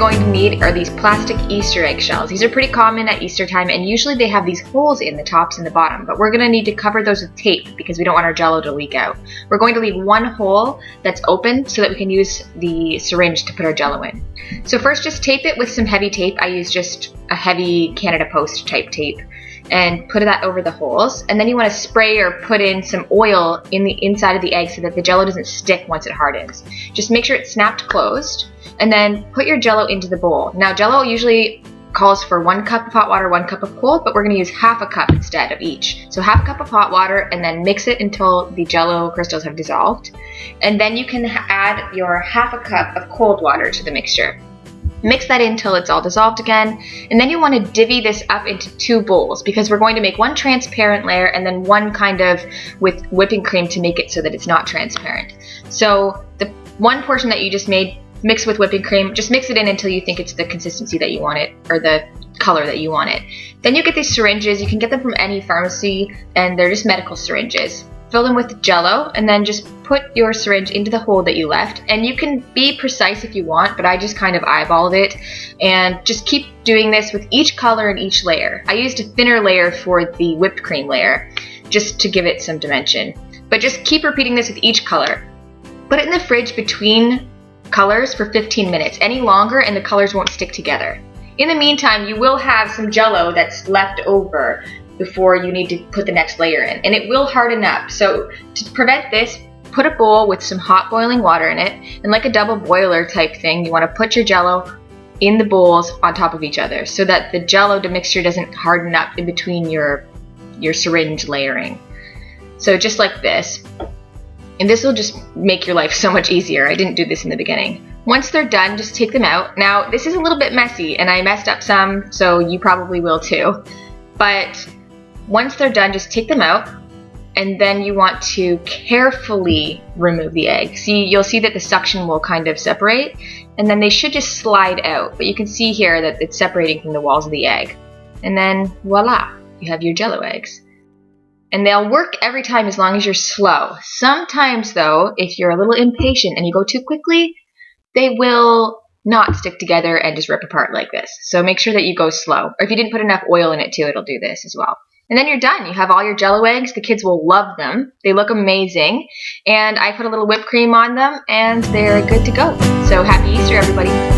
going to need are these plastic Easter egg shells. These are pretty common at Easter time, and usually they have these holes in the tops and the bottom, but we're going to need to cover those with tape because we don't want our Jell-O to leak out. We're going to leave one hole that's open so that we can use the syringe to put our Jell-O in. So first, just tape it with some heavy tape. I use just a heavy Canada Post type tape, and put that over the holes. And then you want to spray or put in some oil in the inside of the egg so that the Jell-O doesn't stick once it hardens. Just make sure it's snapped closed, and then put your Jell-O into the bowl. Now, Jell-O usually calls for 1 cup of hot water, 1 cup of cold, but we're going to use half a cup instead of each. So half a cup of hot water, and then mix it until the Jell-O crystals have dissolved. And then you can add your half a cup of cold water to the mixture. Mix that in until it's all dissolved again, and then you want to divvy this up into 2 bowls because we're going to make one transparent layer and then one kind of with whipping cream to make it so that it's not transparent. So the one portion that you just made, mix with whipping cream, just mix it in until you think it's the consistency that you want it, or the color that you want it. Then you get these syringes. You can get them from any pharmacy, and they're just medical syringes. Fill them with Jell-O, and then just put your syringe into the hole that you left. And you can be precise if you want, but I just kind of eyeballed it. And just keep doing this with each color and each layer. I used a thinner layer for the whipped cream layer, just to give it some dimension. But just keep repeating this with each color. Put it in the fridge between colors for 15 minutes. Any longer and the colors won't stick together. In the meantime, you will have some Jell-O that's left over before you need to put the next layer in, and it will harden up. So to prevent this, put a bowl with some hot boiling water in it, and like a double boiler type thing, you want to put your Jell-O in the bowls on top of each other so that the Jell-O mixture doesn't harden up in between your syringe layering. So just like this. And this will just make your life so much easier. I didn't do this in the beginning. Once they're done, just take them out. Now, this is a little bit messy, and I messed up some, so you probably will too. But once they're done, just take them out, and then you want to carefully remove the egg. See, you'll see that the suction will kind of separate, and then they should just slide out. But you can see here that it's separating from the walls of the egg. And then voila, you have your Jell-O eggs. And they'll work every time as long as you're slow. Sometimes though, if you're a little impatient and you go too quickly, they will not stick together and just rip apart like this. So make sure that you go slow. Or if you didn't put enough oil in it too, it'll do this as well. And then you're done. You have all your Jell-O eggs. The kids will love them. They look amazing. And I put a little whipped cream on them, and they're good to go. So happy Easter, everybody.